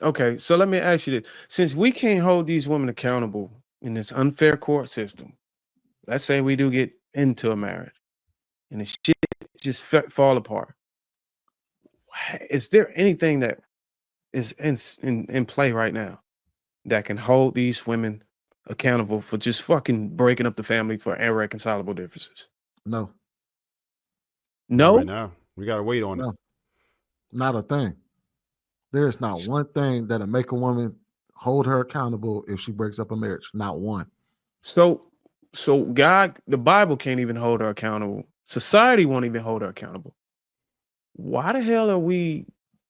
Okay, so let me ask you this. Since we can't hold these women accountable in this unfair court system, let's say we do get into a marriage and the shit just fall apart. Is there anything that is in play right now that can hold these women accountable for just fucking breaking up the family for irreconcilable differences? No, Not right No? now. We gotta wait on it. no, not a thing. There's not one thing that'll make a woman hold her accountable if she breaks up a marriage. Not one. So God, the Bible can't even hold her accountable. Society won't even hold her accountable. Why the hell are we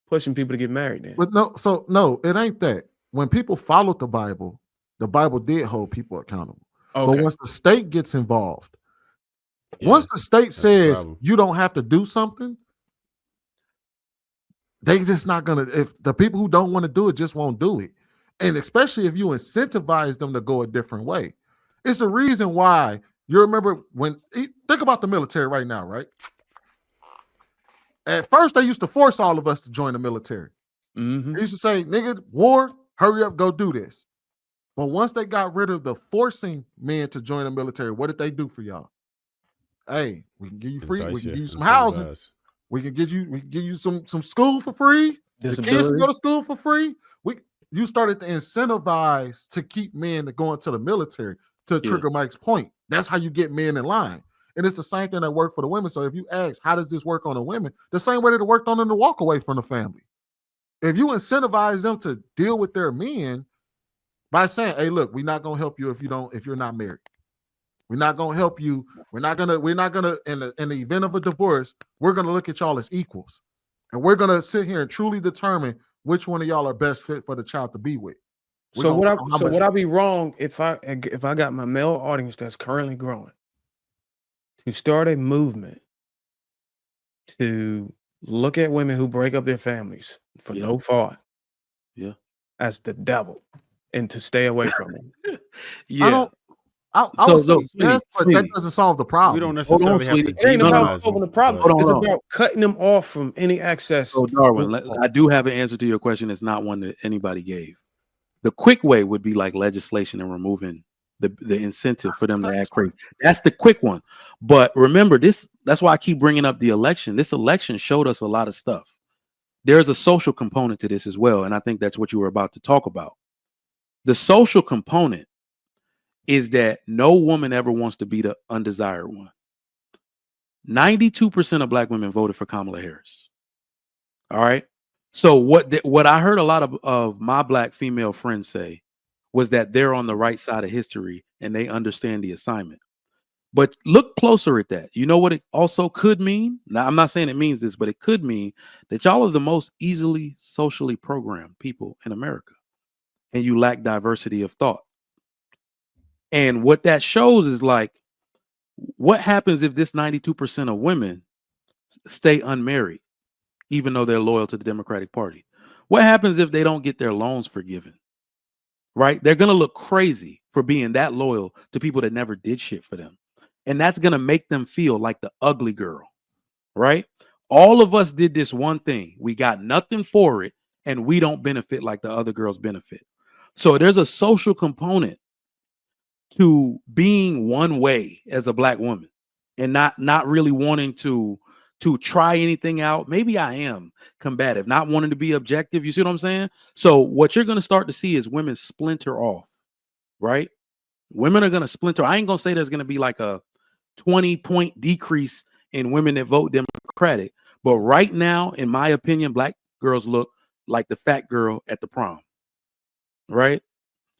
pushing people to get married then? But no, it ain't that. When people followed the Bible did hold people accountable. But Okay. once the state gets involved, Yeah, once the state that's the says problem. you don't have to do something, they just not gonna. If the people who don't want to do it just won't do it, and especially if you incentivize them to go a different way, it's the reason why. You remember think about the military right now, right? At first, they used to force all of us to join the military. Mm-hmm. They used to say, "Nigga, war, hurry up, go do this." But once they got rid of the forcing men to join the military, what did they do for y'all? Hey, we can give you free. We Entice can you, give you some housing. incentivize. We can give you some school for free. The kids can Disability. go to school for free. You started to incentivize to keep men to go into the military. To trigger Mike's point, that's how you get men in line. And it's the same thing that worked for the women. So if you ask, how does this work on the women? The same way that it worked on them to walk away from the family. If you incentivize them to deal with their men by saying, "Hey, look, we're not gonna help you if you're not married. We're not gonna help you. We're not gonna in the event of a divorce, we're gonna look at y'all as equals, and we're gonna sit here and truly determine which one of y'all are best fit for the child to be with." So would I be wrong if I got my male audience that's currently growing to start a movement to look at women who break up their families for no fault as the devil and to stay away from them? I would say yes, but that doesn't solve the problem. We don't necessarily have to It ain't about demonize solving the them. problem. but- It's about cutting them off from any access. So Darwin, I do have an answer to your question. It's not one that anybody gave. The quick way would be like legislation and removing the incentive for them to act crazy. That's the quick one. But remember this, that's why I keep bringing up the election. This election showed us a lot of stuff. There's a social component to this as well. And I think that's what you were about to talk about. The social component is that no woman ever wants to be the undesired one. 92% of black women voted for Kamala Harris. All right. So what I heard a lot of my black female friends say was that they're on the right side of history and they understand the assignment. But look closer at that. You know what it also could mean? Now, I'm not saying it means this, but it could mean that y'all are the most easily socially programmed people in America and you lack diversity of thought. And what that shows is like, what happens if this 92% of women stay unmarried, even though they're loyal to the Democratic Party? What happens if they don't get their loans forgiven? Right? They're going to look crazy for being that loyal to people that never did shit for them. And that's going to make them feel like the ugly girl. Right? All of us did this one thing. We got nothing for it, and we don't benefit like the other girls benefit. So there's a social component to being one way as a black woman and not really wanting to try anything out. Maybe I am combative, not wanting to be objective. You see what I'm saying? So what you're going to start to see is women splinter off, right? Women are going to splinter. I ain't going to say there's going to be like a 20-point decrease in women that vote Democratic. But right now, in my opinion, black girls look like the fat girl at the prom, right?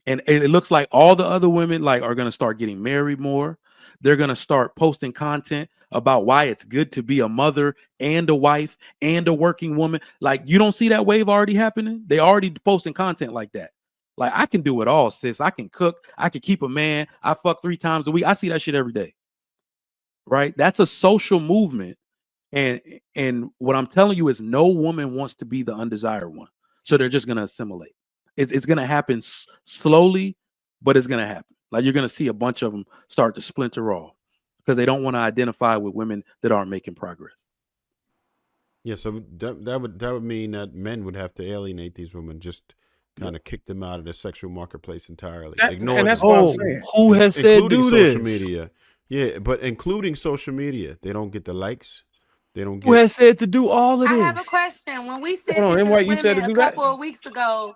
And it looks like all the other women like are going to start getting married more. They're going to start posting content about why it's good to be a mother and a wife and a working woman. Like, you don't see that wave already happening? They already posting content like that. Like, I can do it all, sis. I can cook. I can keep a man. I fuck 3 times a week. I see that shit every day. Right? That's a social movement. And what I'm telling you is no woman wants to be the undesired one. So they're just going to assimilate. It's going to happen slowly, but it's going to happen. Like, you're going to see a bunch of them start to splinter off because they don't want to identify with women that aren't making progress. Yeah, so that would mean that men would have to alienate these women just kind of kicked them out of the sexual marketplace entirely. And that's what I'm saying. Who has said including do social this? media. Yeah, but including social media, they don't get the likes. They don't Who get. has said to do all of I this? have a question. When we said Hold on, this and as what you said women to a do that? couple of weeks ago,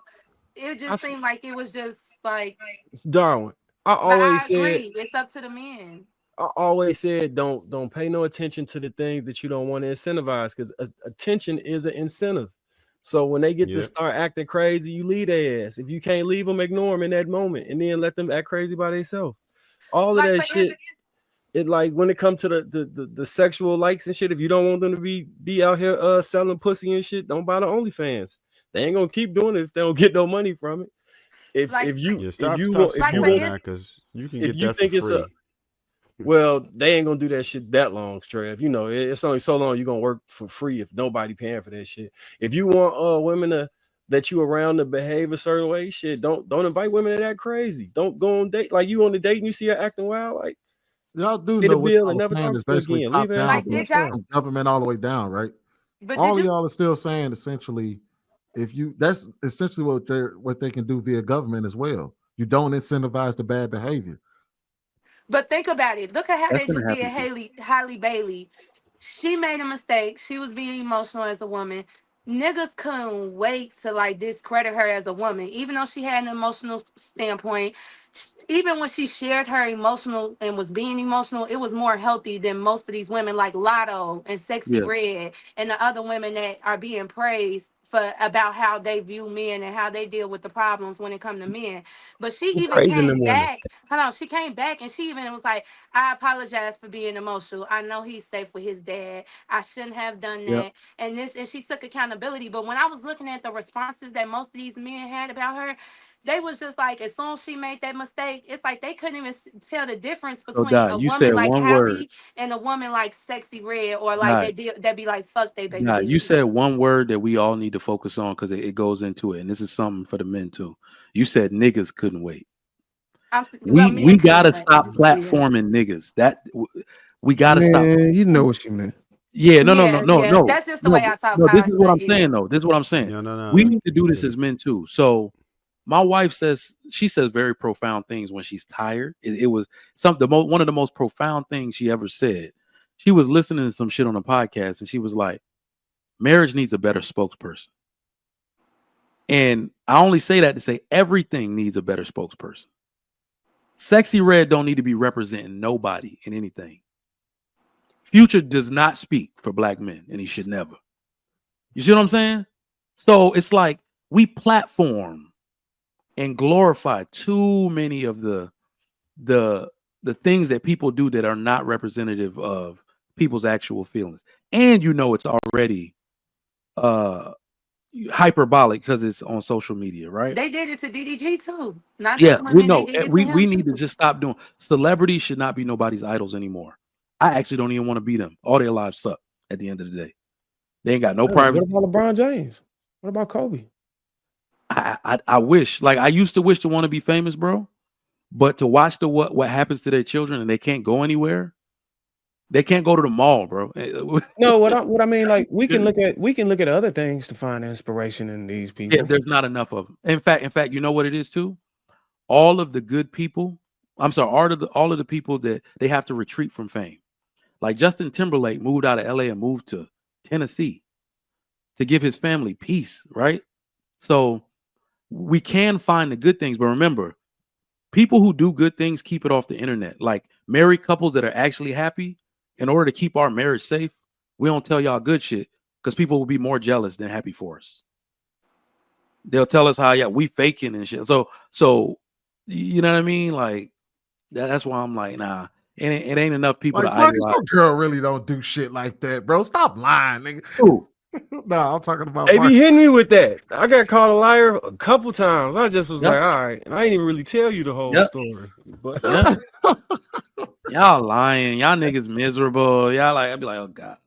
it I just s- seemed like it was just like. Darwin, I But always I said, agree. It's up to the men. don't pay no attention to the things that you don't want to incentivize, because attention is an incentive. So when they get to Yep. start acting crazy, you leave their ass. If you can't leave them, ignore them in that moment, and then let them act crazy by themselves. All of Like, that but shit. It like when it comes to the sexual likes and shit. If you don't want them to be out here selling pussy and shit, don't buy the OnlyFans. They ain't gonna keep doing it if they don't get no money from it. If Like- you Yeah, if stop you want supporting that because you can if get you that for think it's free. well, they ain't gonna do that shit that long, Trev. You know, it's only so long you're gonna work for free if nobody paying for that shit. If you want women that you around to behave a certain way, shit, don't invite women that crazy. Don't go on date like you on the date and you see her acting wild, like Y'all do get know a what bill y'all and never saying talk is to her basically again. top Leave her down ass Like, to did herself. from government all the way down, right? But All did of you? y'all are still saying essentially, that's essentially what they can do via government as well. You don't incentivize the bad behavior. But think about it. Look at how That's they just gonna did happen. Halle Bailey. She made a mistake. She was being emotional as a woman. Niggas couldn't wait to like discredit her as a woman, even though she had an emotional standpoint. Even when she shared her emotional and was being emotional, it was more healthy than most of these women like Lotto and Sexy Yeah. Red and the other women that are being praised for about how they view men and how they deal with the problems when it comes to men. But she Who even praising them came women? back. Hold on, she came back and she even was like, I apologize for being emotional. I know he's safe with his dad. I shouldn't have done Yep. that. And she took accountability. But when I was looking at the responses that most of these men had about her, they was just like, as soon as she made that mistake, it's like they couldn't even tell the difference So between Dot, a you woman said like one word. Hallie and a woman like Sexy Red, or like Dot, that be like, fuck they baby Dot, you daddy. said one word that we all need to focus on because it goes into it, and this is something for the men too. You said niggas couldn't wait. Well, We men gotta couldn't stop wait. platforming niggas. We gotta stop. Man, you know what you meant. Yeah, Yeah. That's just the way I talk. no. This is what But I'm saying, though. This is what I'm saying. No. We need to do I this get as it. men too. So my wife says very profound things when she's tired. It was one of the most profound things she ever said. She was listening to some shit on a podcast, and she was like, "Marriage needs a better spokesperson." And I only say that to say everything needs a better spokesperson. Sexy Red don't need to be representing nobody in anything. Future does not speak for black men, and he should never. You see what I'm saying? So it's like we platform and glorify too many of the things that people do that are not representative of people's actual feelings. And it's already hyperbolic because it's on social media, right? they did it to DDG too. Not Yeah, just we women, they know. did it to him We need to too. just stop doing. Celebrities should not be nobody's idols anymore. I actually don't even want to be them. All their lives suck at the end of the day. They ain't got no What privacy. about LeBron James? What about Kobe? I wish, like I used to wish to want to be famous, bro. But to watch what happens to their children and they can't go anywhere. They can't go to the mall, bro. No, what I mean, like we can look at other things to find inspiration in these Yeah, people. there's not enough of them. In fact, you know what it is too? All of the good people, I'm sorry, all of the people that they have to retreat from fame. Like Justin Timberlake moved out of LA and moved to Tennessee to give his family peace, right? So we can find the good things, but remember, people who do good things keep it off the internet. Like married couples that are actually happy, in order to keep our marriage safe, we don't tell y'all good shit because people will be more jealous than happy for us. They'll tell us how we faking and shit. So you know what I mean? Like that's why I'm like, nah, it ain't enough people Like, to Marcus, idolize. your girl really don't do shit like that, bro. Stop lying, nigga. Ooh, No, I'm talking about they be Marcus. hitting me with that. I got called a liar a couple times. I just was Yep. like, all right, and I ain't even really tell you the whole Yep. story. But Yeah. Y'all lying. Y'all niggas miserable. Y'all like, I'd be like, oh God.